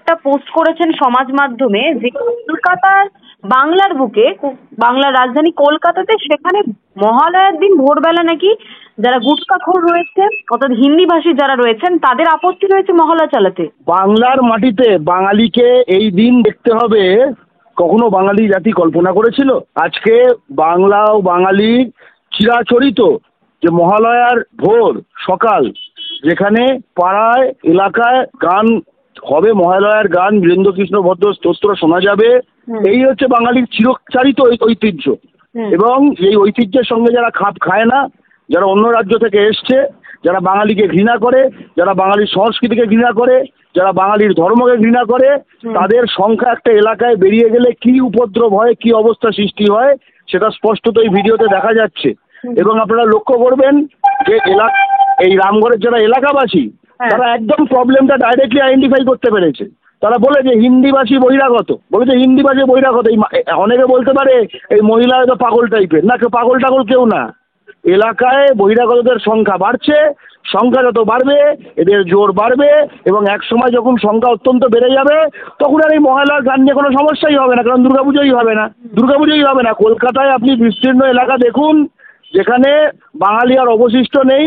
একটা পোস্ট করেছেন সমাজ মাধ্যমে যে কলকাতার বাংলার বুকে, বাংলার রাজধানী কলকাতাতে সেখানে মহালয়ার দিন ভোরবেলা নাকি যারা গুটখাখোর রয়েছে অর্থাৎ হিন্দিভাষী যারা রয়েছেন তাদের আপত্তি রয়েছে মহলা চালাতে। বাংলার মাটিতে বাঙালিকে এই দিন দেখতে হবে, কখনো বাঙালি জাতি কল্পনা করেছিল? আজকে বাংলা ও বাঙালি চিরাচরিত যে মহালয়ার ভোর সকাল, যেখানে পাড়ায় এলাকায় গান হবে, মহালয়ার গান, বীরেন্দ্রকৃষ্ণ ভদ্র স্তোত্র শোনা যাবে, এই হচ্ছে বাঙালির চিরচারিত ঐতিহ্য। এবং এই ঐতিহ্যের সঙ্গে যারা খাপ খায় না, যারা অন্য রাজ্য থেকে এসছে, যারা বাঙালিকে ঘৃণা করে, যারা বাঙালির সংস্কৃতিকে ঘৃণা করে, যারা বাঙালির ধর্মকে ঘৃণা করে, তাদের সংখ্যা একটা এলাকায় বেরিয়ে গেলে কি উপদ্রব হয়, কি অবস্থা সৃষ্টি হয়, সেটা স্পষ্টত এই ভিডিওতে দেখা যাচ্ছে। এবং আপনারা লক্ষ্য করবেন যে এই রামগড়ের যারা এলাকাবাসী, তারা একদম প্রবলেমটা ডাইরেক্টলি আইডেন্টিফাই করতে পেরেছে। তারা বলে যে হিন্দিভাষী বহিরাগত, বলেছে হিন্দিভাষী বহিরাগত। অনেকে বলতে পারে এই মহিলা হয়তো পাগল টাইপের, না, কেউ পাগল টাগল কেউ না। এলাকায় বহিরাগতদের সংখ্যা বাড়ছে, সংখ্যা যত বাড়বে এদের জোর বাড়বে, এবং এক সময় যখন সংখ্যা অত্যন্ত বেড়ে যাবে তখন আর এই মহালয়ার গান নিয়ে কোনো সমস্যাই হবে না, কারণ দুর্গাপুজোই হবে না, কলকাতায় আপনি বিস্তীর্ণ এলাকা দেখুন যেখানে বাঙালি আর অবশিষ্ট নেই,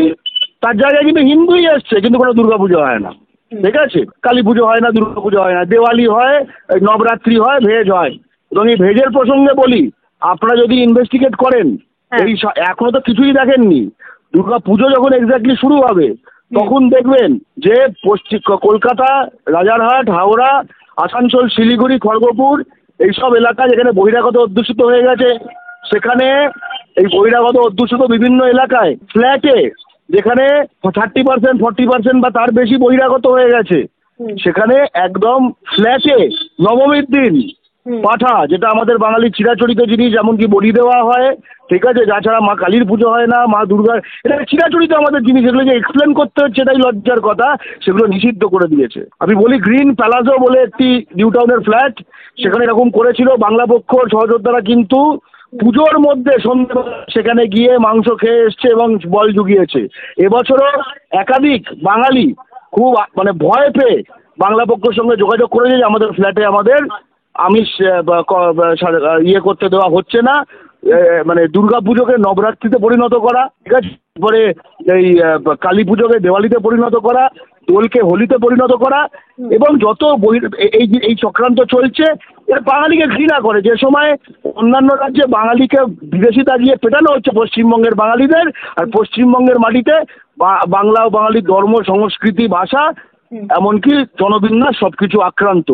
তার জায়গায় কিন্তু হিন্দুই এসছে, কিন্তু কোনো দুর্গাপুজো হয় না, ঠিক আছে? কালী পুজো হয় না, দুর্গাপুজো হয় না, দেওয়ালি হয়, নবরাত্রি হয়, ভেজ হয়। এবং এই ভেজের প্রসঙ্গে বলি, আপনারা যদি ইনভেস্টিগেট করেন, এই এখনো তো কিছুই দেখেননি, দুর্গা পুজো যখন এক্স্যাক্টলি শুরু হবে তখন দেখবেন যে কলকাতা, রাজারহাট, হাওড়া, আসানসোল, শিলিগুড়ি, খড়গপুর, এইসব এলাকা যেখানে বহিরাগত অধ্যুষিত হয়ে গেছে, সেখানে এই বহিরাগত অধ্যুষিত বিভিন্ন এলাকায় ফ্ল্যাটে যেখানে 30%, 40% বা তার বেশি বহিরাগত হয়ে গেছে, সেখানে একদম ফ্ল্যাটে নবমীর দিন পাঠা, যেটা আমাদের বাঙালির চিরাচরিত জিনিস, এমনকি বলি দেওয়া হয়, ঠিক আছে? যাছাড়া মা কালীর পুজো হয় না, মা দুর্গার, এটা চিরাচরিত আমাদের জিনিস, এগুলো যে এক্সপ্লেন করতে হচ্ছে এটাই লজ্জার কথা, সেগুলো নিষিদ্ধ করে দিয়েছে। আমি বলি গ্রিন প্যালাজো বলে একটি নিউ টাউনের ফ্ল্যাট, সেখানে এরকম করেছিল বাংলা পক্ষ সহযোদ্ধারা, কিন্তু পুজোর মধ্যে সন্ধ্যেবেলা সেখানে গিয়ে মাংস খেয়ে এসছে এবং বল জুগিয়েছে। এবছরও একাধিক বাঙালি খুব মানে ভয় পেয়ে বাংলা পক্ষের সঙ্গে যোগাযোগ করেছে যে আমাদের ফ্ল্যাটে আমাদের আমিষ ইয়ে করতে দেওয়া হচ্ছে না, মানে দুর্গা পুজোকে নবরাত্রিতে পরিণত করা, ঠিক আছে, তারপরে এই কালী পুজোকে দেওয়ালিতে পরিণত করা, দোলকে হোলিতে পরিণত করা, এবং যত এই চক্রান্ত চলছে এর বাঙালিকে ঘৃণা করে। যে সময় অন্যান্য রাজ্যে বাঙালিকে বিদেশি দাঁড়িয়ে পেটানো হচ্ছে পশ্চিমবঙ্গের বাঙালিদের, আর পশ্চিমবঙ্গের মাটিতে বাংলা ও বাঙালির ধর্ম, সংস্কৃতি, ভাষা, এমনকি জনবিন্যাস সবকিছু আক্রান্ত।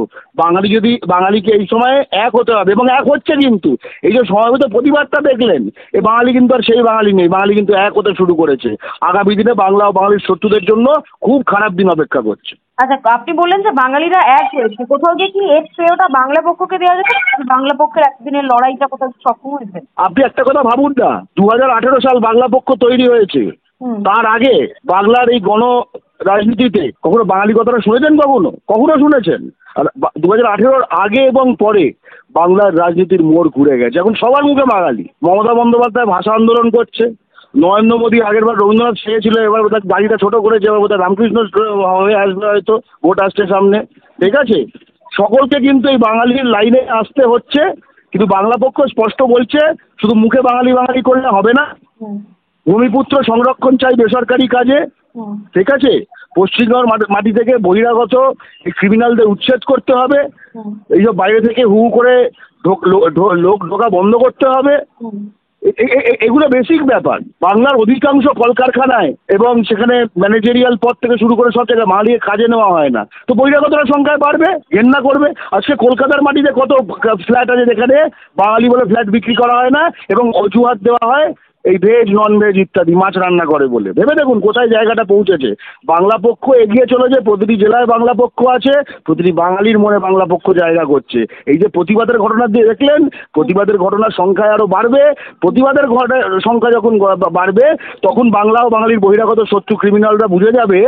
বাঙালিকে এই সময়ে এক হতে হবে, এবং এক হচ্ছে। কিন্তু এই যে সমাবেত প্রতিবাদটা দেখলেন, এই বাঙালি কিন্তু আর সেই বাঙালি নেই, বাঙালি কিন্তু এক হতে শুরু করেছে। আগামী দিনে বাংলা ও বাঙালির শত্রুদের জন্য খুব খারাপ দিন অপেক্ষা করছে। আচ্ছা, আপনি বললেন যে বাঙালিরা এক হয়েছে, কোথাও গিয়ে কি এর শ্রেয়টা বাংলা পক্ষকে দেওয়া যেত? বাংলা পক্ষের একদিনের লড়াইটা কোথাও সক্ষম হয়েছে? আপনি একটা কথা ভাবুন না, 2018 সাল বাংলা পক্ষ তৈরি হয়েছে, তার আগে বাংলার এই গণ রাজনীতিতে কখনো বাঙালি কথাটা শুনেছেন? কখনো শুনেছেন? আর 2018 আগে এবং পরে বাংলার রাজনীতির মোড় ঘুরে গেছে, এখন সবার মুখে বাঙালি। মমতা বন্দ্যোপাধ্যায় ভাষা আন্দোলন করছে, নরেন্দ্র মোদী আগেরবার রবীন্দ্রনাথ চেয়েছিল, এবার বোধহয় গাড়িটা ছোট করেছে, এবার বোধহয় রামকৃষ্ণ হয়ে আসবে, হয়তো ভোট আসছে সামনে, ঠিক আছে? সকলকে কিন্তু এই বাঙালির লাইনে আসতে হচ্ছে, কিন্তু বাংলা পক্ষ স্পষ্ট বলছে শুধু মুখে বাঙালি বাঙালি করলে হবে না, ভূমিপুত্র সংরক্ষণ চাই বেসরকারি কাজে, ঠিক আছে? পশ্চিমবঙ্গের মাটি থেকে বহিরাগত এই ক্রিমিনালদের উচ্ছেদ করতে হবে, এইসব বাইরে থেকে হু করে লোক ঢোকা বন্ধ করতে হবে। এগুলো বেসিক ব্যাপার। বাংলার অধিকাংশ কলকারখানায় এবং সেখানে ম্যানেজেরিয়াল পদ থেকে শুরু করে সব জায়গায় বাঙালিকে কাজে নেওয়া হয় না, তো বহিরাগতরা সংখ্যায় বাড়বে, ঘেন্না করবে। আজকে কলকাতার মাটিতে কত ফ্ল্যাট আছে যেখানে বাঙালি বলে ফ্ল্যাট বিক্রি করা হয় না, এবং অজুহাত দেওয়া হয় এই ভেজ, নন ভেজ ইত্যাদি, মাছ রান্না করে বলে। ভেবে দেখুন কোথায় জায়গাটা পৌঁছেছে। বাংলা পক্ষ এগিয়ে চলেছে, প্রতিটি জেলায় বাংলা পক্ষ আছে, প্রতিটি বাঙালির মনে বাংলা পক্ষ জায়গা করছে। এই যে প্রতিবাদের ঘটনা দিয়ে দেখলেন, প্রতিবাদের ঘটনার সংখ্যা আরও বাড়বে। প্রতিবাদের সংখ্যা যখন বাড়বে তখন বাংলা ও বাঙালির বহিরাগত শত্রু ক্রিমিনালরা বুঝে যাবে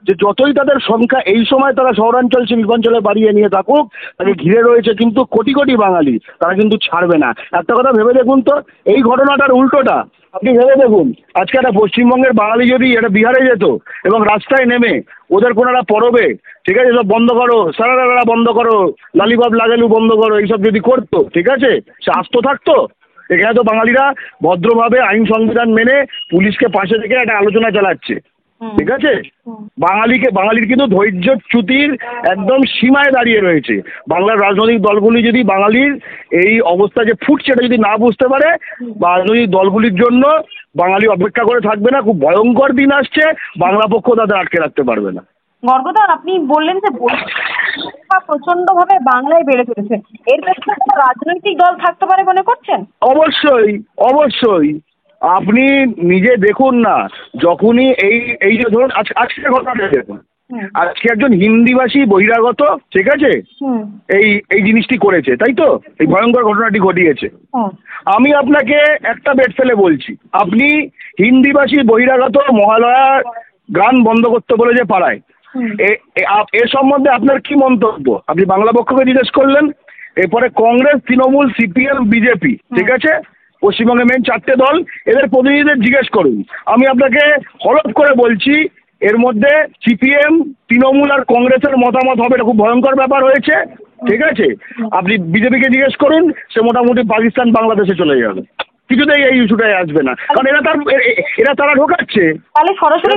যে যতই তাদের সংখ্যা এই সময় তারা শহরাঞ্চল শিল্পাঞ্চলে বাড়িয়ে নিয়ে থাকুক, তাকে ঘিরে রয়েছে কিন্তু কোটি কোটি বাঙালি, তারা কিন্তু ছাড়বে না। একটা কথা ভেবে দেখুন তো, এই ঘটনাটার উল্টোটা আপনি ভেবে দেখুন, আজকে একটা পশ্চিমবঙ্গের বাঙালি যদি এটা বিহারে যেত এবং রাস্তায় নেমে ওদের কোনো একটা পরবে, ঠিক আছে, সব বন্ধ করো, সারারা বন্ধ করো, লালিবাব লাগালু বন্ধ করো, এইসব যদি করতো, ঠিক আছে, সে আস্ত থাকতো? এখানে তো বাঙালিরা ভদ্রভাবে আইন সংবিধান মেনে পুলিশকে পাশে থেকে একটা আলোচনা চালাচ্ছে, ঠিক আছে। বাঙালির কিন্তু ধৈর্যচ্যুতির একদম সীমায় দাঁড়িয়ে রয়েছে। বাংলার রাজনৈতিক দলগুলি যদি বাঙালির এই অবস্থা যে ফুটছে এটা যদি না বুঝতে পারে, বা রাজনৈতিক দলগুলির জন্য বাঙালি অপেক্ষা করে থাকবে না, খুব ভয়ঙ্কর দিন আসছে, বাংলা পক্ষ তাদের আটকে রাখতে পারবে না। গর্গদা, আপনি বললেন যে প্রচন্ড ভাবে বাংলায় বেড়ে চলেছে, এর পেছনে কোনো রাজনৈতিক দল থাকতে পারে মনে করছেন? অবশ্যই, অবশ্যই। আপনি নিজে দেখুন না, যখনই এই যে ধরুন আজকের ঘটনাটা দেখুন, আজকে একজন হিন্দিভাষী বহিরাগত, ঠিক আছে, এই জিনিসটি করেছে, তাই তো, এই ভয়ঙ্কর ঘটনাটি ঘটিয়েছে। আমি আপনাকে একটা বেট ফেলে বলছি, আপনি হিন্দিভাষী বহিরাগত মহালয়া গান বন্ধ করতে বলে যে পাড়ায়, এ সম্বন্ধে আপনার কি মন্তব্য? আপনি বাংলা পক্ষকে জিজ্ঞেস করলেন, এরপরে কংগ্রেস, তৃণমূল, সিপিএম, বিজেপি, ঠিক আছে, পশ্চিমবঙ্গে মেন 4টে দল, এদের প্রতিনিধিদের জিজ্ঞেস করুন। আমি আপনাকে হলফ করে বলছি, এর মধ্যে সিপিএম, তৃণমূল আর কংগ্রেসের মতামত হবে এটা খুব ভয়ঙ্কর ব্যাপার হয়েছে, ঠিক আছে। আপনি বিজেপিকে জিজ্ঞেস করুন, সে মোটামুটি পাকিস্তান বাংলাদেশে চলে যাবে, কিছুতেই এই ইস্যুটাই আসবে না, কারণ এরা তারা ঢোকাচ্ছে। তাহলে সরাসরি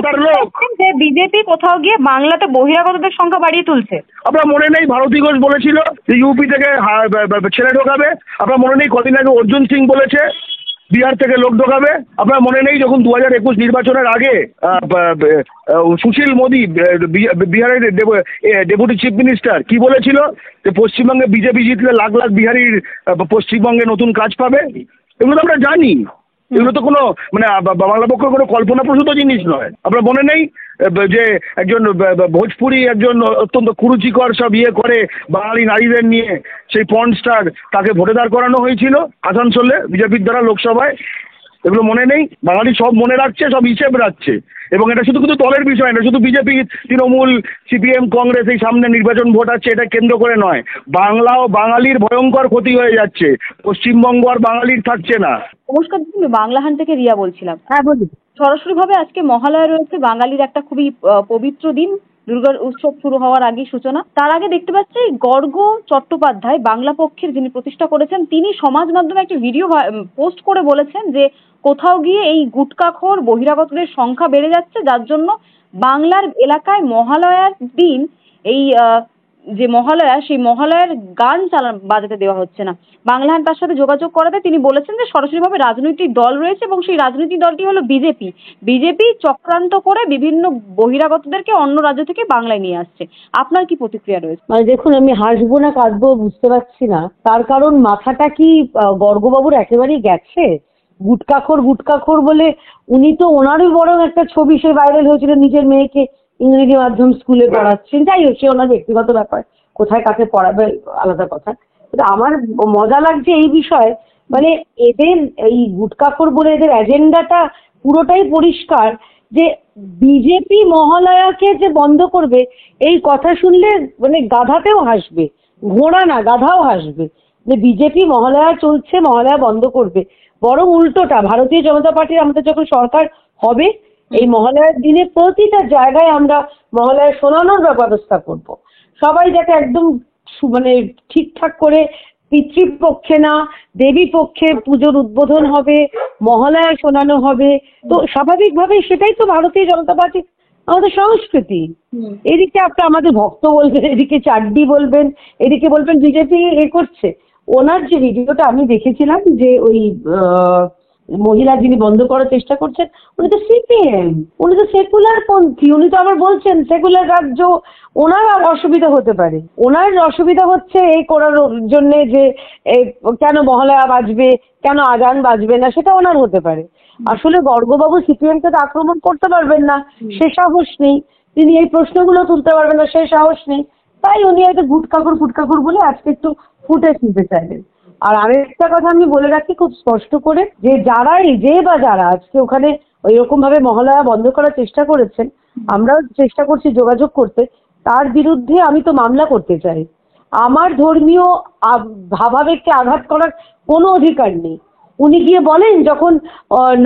যে বিজেপি কোথাও গিয়ে বাংলাতে বহিরাগতদের সংখ্যা বাড়িয়ে তুলছে। আপনার মনে নেই ভারতী ঘোষ বলেছিল যে ইউপি থেকে ছেলে ঢোকাবে? আপনার মনে নেই কদিন আগে অর্জুন সিং বলেছে বিহার থেকে লোক ঢোকাবে? আপনার মনে নেই যখন 2021 নির্বাচনের আগে সুশীল মোদী বিহারের ডেপুটি চিফ মিনিস্টার কি বলেছিল যে পশ্চিমবঙ্গে বিজেপি জিতলে লাখ লাখ বিহারির পশ্চিমবঙ্গে নতুন কাজ পাবে? এগুলো তো আমরা জানি, এগুলো তো কোনো মানে বাংলা পক্ষের কোনো কল্পনাপ্রসূত জিনিস নয়। আপনার মনে নেই যে একজন ভোজপুরি একজন অত্যন্ত কুরুচিকর সব করে বাঙালি নারীদের নিয়ে সেই পর্ন স্টার, তাকে ভোটে দাঁড় করানো হয়েছিল আসানসোলে বিজেপির দ্বারা লোকসভায়? এগুলো মনে নেই? বাঙালি সব মনে রাখছে, সব হিসেব রাখছে, এবং এটা শুধু কিন্তু দলের বিষয় না, শুধু বিজেপি, তৃণমূল, সিপিএম, কংগ্রেস এই সামনে নির্বাচন ভোট আছে এটা কেন্দ্র করে নয়, বাংলা ও বাঙালির ভয়ঙ্কর ক্ষতি হয়ে যাচ্ছে, পশ্চিমবঙ্গ আর বাঙালির থাকছে না। নমস্কার, বাংলাহান থেকে রিয়া বলছিলাম। হ্যাঁ বলুন। সরাসরি ভাবে আজকে মহালয়া রয়েছে, বাঙালির একটা খুবই পবিত্র দিন, দুর্গা উৎসব শুরু হওয়ার আগে সূচনা। তার আগে দেখতে পাচ্ছি গর্গ চট্টোপাধ্যায়, বাংলা পক্ষের যিনি প্রতিষ্ঠা করেছেন, তিনি সমাজ মাধ্যমে একটা ভিডিও পোস্ট করে বলেছেন যে কোথাও গিয়ে এই গুটকাখোর বহিরাগতদের সংখ্যা বেড়ে যাচ্ছে, যার জন্য বাংলার এলাকায় মহালয়ার দিন এই যে মহালয়া, সেই মহালয়ার গান বাজাতে দেওয়া হচ্ছে না। বাংলাহান তার সাথে যোগাযোগ করাতে তিনি বলেছেন যে সরাসরিভাবে রাজনৈতিক দল রয়েছে এবং সেই রাজনৈতিক দলটি হলো বিজেপি। বিজেপি চক্রান্ত করে বিভিন্ন বহিরাগতদেরকে অন্য রাজ্য থেকে বাংলায় নিয়ে আসছে। আপনার কি প্রতিক্রিয়া রয়েছে? মানে দেখুন, আমি হাসবো না কাঁদবো বুঝতে পারছি না, তার কারণ মাথাটা কি গর্গবাবুর একেবারেই গেছে? গুটকাখোর বলে উনি তো, ওনারই বরং একটা ছবি সে ভাইরাল হয়েছিল, নিজের মেয়েকে ইংরেজি মাধ্যম স্কুলে পড়াচ্ছেন। যাই হোক, সে ওনার ব্যক্তিগত ব্যাপার, কোথায় কাকে পড়াবে আলাদা কথা। কিন্তু আমার মজা লাগছে এই বিষয়ে, মানে এদের এই গুটকাখোর বলে এদের এজেন্ডাটা পুরোটাই পরিষ্কার, যে বিজেপি মহালয়াকে যে বন্ধ করবে এই কথা শুনলে মানে গাধাতেও হাসবে, ঘোড়া না গাধাও হাসবে, যে বিজেপি মহালয়া চলছে, মহালয়া বন্ধ করবে। বরং উল্টোটা, ভারতীয় জনতা পার্টির আমাদের যখন সরকার হবে, এই মহালয়ার দিনে প্রতিটা জায়গায় আমরা মহালয়া শোনানোর ব্যবস্থা করব। সবাই যাতে একদম মানে ঠিকঠাক করে পিতৃপক্ষে না দেবী পক্ষে পুজোর উদ্বোধন হবে, মহালয়া শোনানো হবে। তো স্বাভাবিকভাবেই সেটাই তো ভারতীয় জনতা পার্টি, আমাদের সংস্কৃতি। এদিকে আপনি আমাদের ভক্ত বলবেন, এদিকে চাড্ডি বলবেন, এদিকে বলবেন বিজেপি করছে। ওনার যে ভিডিওটা আমি দেখেছিলাম, যে ওই মহিলা যিনি বন্ধ করার চেষ্টা করছেন, উনি তো সিপিএম, উনি তো সেকুলার পন্থী, উনি তো আবার বলছেন সেকুলার রাজ্য, ওনার আর অসুবিধা হতে পারে। ওনার অসুবিধা হচ্ছে এই করার জন্যে যে কেন মহালয়া বাজবে, কেন আজান বাজবে না, সেটা ওনার হতে পারে। আসলে গর্গবাবু সিপিএমকে তো আক্রমণ করতে পারবেন না, সে সাহস নেই। তিনি এই প্রশ্নগুলো তুলতে পারবেন না, সে সাহস নেই। তাই উনি হয়তো গুটকাখোর বলে আজকে একটু ফুটে তুলতে চাইলেন। আর আরেকটা কথা আমি বলে রাখি খুব স্পষ্ট করে, যে যারা আজকে ওখানে ওইরকম ভাবে মহালয়া বন্ধ করার চেষ্টা করেছেন, আমরাও চেষ্টা করছি যোগাযোগ করতে, তার বিরুদ্ধে আমি তো মামলা করতে চাই। আমার ধর্মীয় ভাবাবেগকে আঘাত করার কোনো অধিকার নেই। উনি গিয়ে বলেন যখন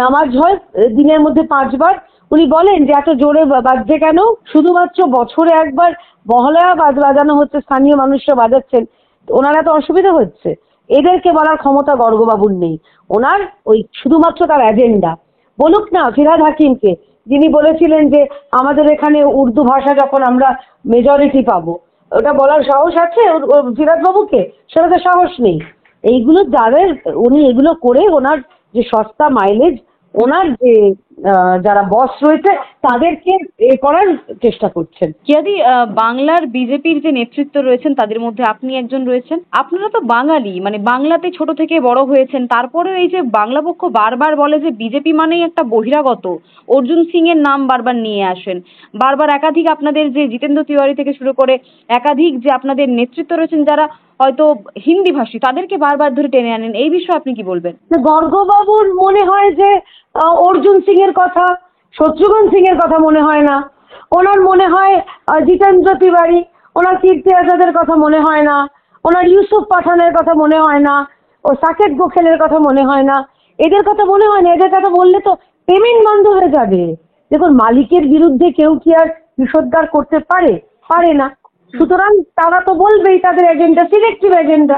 নামাজ হয় দিনের মধ্যে 5 বার, উনি বলেন যে এত জোরে বাজছে কেন? শুধুমাত্র বছরে একবার মহালয়া বাজানো হচ্ছে, স্থানীয় মানুষরা বাজাচ্ছেন, ওনারা তো অসুবিধা হচ্ছে। এদেরকে বলার ক্ষমতা গর্গবাবুর নেই। ওনার ওই শুধুমাত্র তার এজেন্ডা। বলুক না ফিরহাদ হাকিমকে, যিনি বলেছিলেন যে আমাদের এখানে উর্দু ভাষা যখন আমরা মেজরিটি পাবো, ওটা বলার সাহস আছে ফিরহাদ বাবুকে? সেটা তো সাহস নেই। এইগুলো যাদের উনি এগুলো করে ওনার যে সস্তা মাইলেজ, ওনার যে যারা বস রয়েছে তাদেরকে করার চেষ্টা করছেন। যদি বাংলার বিজেপির যে নেতৃত্ব রয়েছেন তাদের মধ্যে আপনি একজন রয়েছেন, আপনারা তো বাঙালি, মানে বাংলাতে ছোট থেকে বড় হয়েছেন, তারপরেও এই যে বাংলা পক্ষ বারবার বলে যে বিজেপি মানেই একটা বহিরাগত, অর্জুন সিং এর নাম বারবার নিয়ে আসেন, বারবার একাধিক আপনাদের যে জিতেন্দ্র তিওয়ারি থেকে শুরু করে একাধিক যে আপনাদের নেতৃত্ব রয়েছেন যারা হয়তো হিন্দি ভাষী, তাদেরকে বারবার ধরে টেনে আনেন, এই বিষয়ে আপনি কি বলবেন? গর্গবাবুর মনে হয় যে অর্জুন সিং এর কথা, শত্রুঘ্ন সিং এর কথা মনে হয় না, ওনার মনে হয় জিতেন্দ্র তিওয়ারি, ওনার কীর্তি আজাদের কথা মনে হয় না, ওনার ইউসুফ পাঠানের কথা মনে হয় না, ও সাকেত গোখেলের কথা মনে হয় না, এদের কথা মনে হয় না। এদের কথা বললে তো পেমেন্ট বন্ধ হয়ে যাবে। দেখুন, মালিকের বিরুদ্ধে কেউ কি আর বিষোদ্গার করতে পারে? পারে না। সুতরাং তারা তো বলবেই তাদের এজেন্ডা, সিলেক্টিভ এজেন্ডা।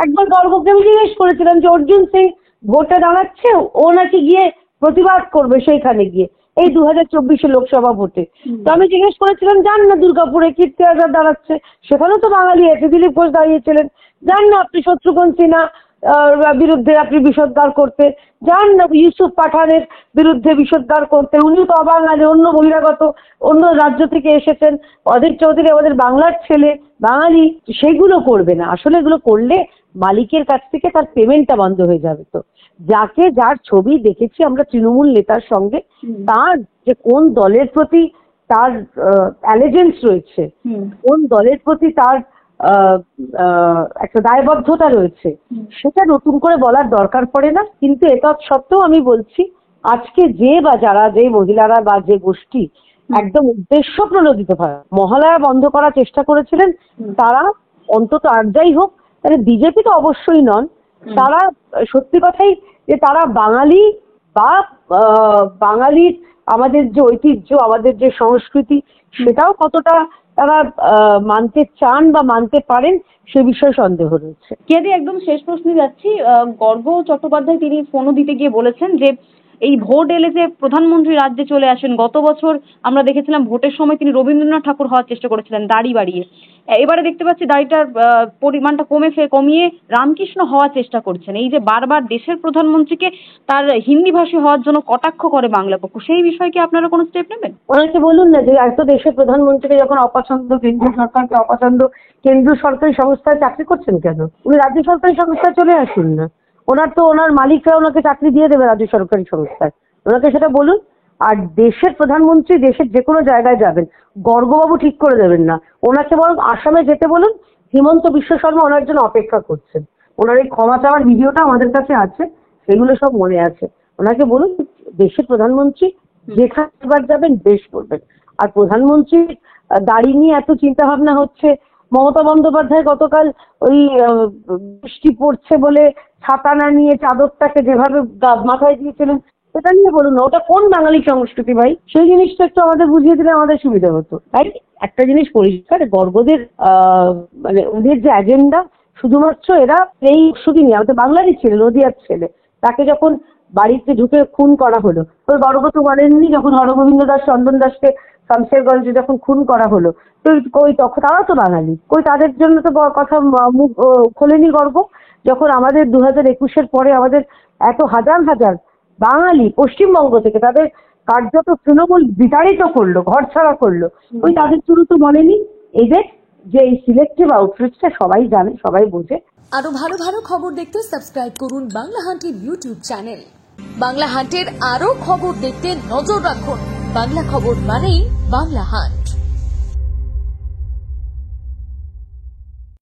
একবার গর্গকে আমি জিজ্ঞেস করেছিলাম যে অর্জুন সিং ভোটে দাঁড়াচ্ছে, ও নাকি গিয়ে প্রতিবাদ করবে সেইখানে গিয়ে, এই 2024 লোকসভা ভোটে। তো আমি জিজ্ঞেস করেছিলাম যান না দুর্গাপুরে, কীর্তি আজাদ দাঁড়াচ্ছে, সেখানেও তো বাঙালি আছে, দিলীপ ঘোষ দাঁড়িয়েছিলেন, যান না আপনি শত্রুঘ্ন সিনহা বিরুদ্ধে আপনি বিষোদ্গার করতে, যান না ইউসুফ পাঠানের বিরুদ্ধে বিষোদ্গার করতে, উনিও তো অবাঙালি, অন্য বহিরাগত, অন্য রাজ্য থেকে এসেছেন, অধীর চৌধুরী আমাদের বাংলার ছেলে, বাঙালি। সেইগুলো করবে না। আসলে এগুলো করলে মালিকের কাছ থেকে তার পেমেন্টটা বন্ধ হয়ে যাবে। তো যাকে যার ছবি দেখেছি আমরা তৃণমূল নেতার সঙ্গে, তার যে কোন দলের প্রতি তার অ্যালিজেন্স রয়েছে, কোন দলের প্রতি তার একটা দায়বদ্ধতা রয়েছে, সেটা নতুন করে বলার দরকার পড়ে না। কিন্তু এটা সত্ত্বেও আমি বলছি, আজকে যে বা যারা, যে মহিলারা বা যে গোষ্ঠী একদম উদ্দেশ্য প্রণোদিতভাবে মহালয়া বন্ধ করার চেষ্টা করেছিলেন, তারা অন্তত আর যাই হোক, তাহলে বিজেপি তো অবশ্যই নন, তারা সত্যি কথাই যে তারা বাঙালি বা বাঙালির আমাদের যে ঐতিহ্য, আমাদের যে সংস্কৃতি, সেটাও কতটা তারা মানতে চান বা মানতে পারেন সে বিষয়ে সন্দেহ রয়েছে। কেদি, একদম শেষ প্রশ্নে যাচ্ছি। গর্গ চট্টোপাধ্যায় তিনি ফোনও দিতে গিয়ে বলেছেন যে এই ভোট এলে যে প্রধানমন্ত্রী রাজ্যে চলে আসেন, গত বছর আমরা দেখেছিলাম ভোটের সময় তিনি রবীন্দ্রনাথ ঠাকুর হওয়ার চেষ্টা করেছিলেন দাড়ি বাড়িয়ে, এবারে দেখতে পাচ্ছি দাড়িটার পরিমাণটা কমিয়ে রামকৃষ্ণ হওয়ার চেষ্টা করছেন। এই যে বারবার দেশের প্রধানমন্ত্রীকে তার হিন্দি ভাষী হওয়ার জন্য কটাক্ষ করে বাংলা পক্ষ, সেই বিষয়ে কি আপনারা কোনো স্টেপ নেবেন? ওনাকে বলুন না যে এত দেশের প্রধানমন্ত্রীকে যখন অপছন্দ, কেন্দ্রীয় সরকারকে অপছন্দ, কেন্দ্রীয় সরকারি সংস্থায় চাকরি করছেন কেন? উনি রাজ্য সরকারি সংস্থায় চলে আসুন না। ওনার তো ওনার মালিকরা ওনাকে চাকরি দিয়ে দেবে রাজ্য সরকারি সংস্থায়, ওনাকে সেটা বলুন। আর দেশের প্রধানমন্ত্রী দেশের যে কোনো জায়গায় যাবেন, গর্গবাবু ঠিক করে দেবেন না। ওনাকে বরং আসামে যেতে বলুন, হিমন্ত বিশ্ব শর্মা ওনার জন্য অপেক্ষা করছেন। ওনার এই ক্ষমা চাওয়ার ভিডিওটা আমাদের কাছে আছে, সেগুলো সব মনে আছে। ওনাকে বলুন দেশের প্রধানমন্ত্রী যেখানে এবার যাবেন বেশ করবেন। আর প্রধানমন্ত্রী দাড়ি নিয়ে এত চিন্তা ভাবনা হচ্ছে, মমতা বন্দ্যোপাধ্যায় গতকাল ওই বৃষ্টি পড়ছে বলে ছাতা না নিয়ে চাদরটাকে যেভাবে মাথায় দিয়েছিলেন, সেটা নিয়ে বলুন না। ওটা কোন বাঙালি সংস্কৃতি ভাই? সেই জিনিসটা একটু আমাদের বুঝিয়ে দিলে আমাদের সুবিধা হতো। তাই একটা জিনিস পরিষ্কার, গর্গদের মানে ওদের যে এজেন্ডা, শুধুমাত্র এরা এই শুধুই আমাদের বাংলারই ছেলে, নদিয়ার ছেলে, তাকে যখন বাড়িতে ঢুকে খুন করা হলো, ওই গর্গ তো বলেননি যখন হরগোবিন্দ দাস, চন্দন দাসকে শামশেরগঞ্জে যখন খুন করা হলো, তো কই তখন তারা তো বাঙালি, কই তাদের জন্য তো কথা মুখ খোলেনি গর্গ। যখন আমাদের 2021-এর পরে আমাদের এত হাজার হাজার বাঙালি পশ্চিমবঙ্গ থেকে তাদের কার্যত তৃণমূল বিতাড়িত করলো, ঘরছাড়া করলো, ওই তাদের জন্য তো বলেনি। এদের যে এই সিলেক্টিভ আউটরিচটা সবাই জানে, সবাই বোঝে। আরো ভালো ভালো খবর দেখতে সাবস্ক্রাইব করুন বাংলা হান্টের ইউটিউব চ্যানেল। বাংলা হান্টের আরো খবর দেখতে নজর রাখুন। বাংলা খবর মানেই বাংলা হান্ট।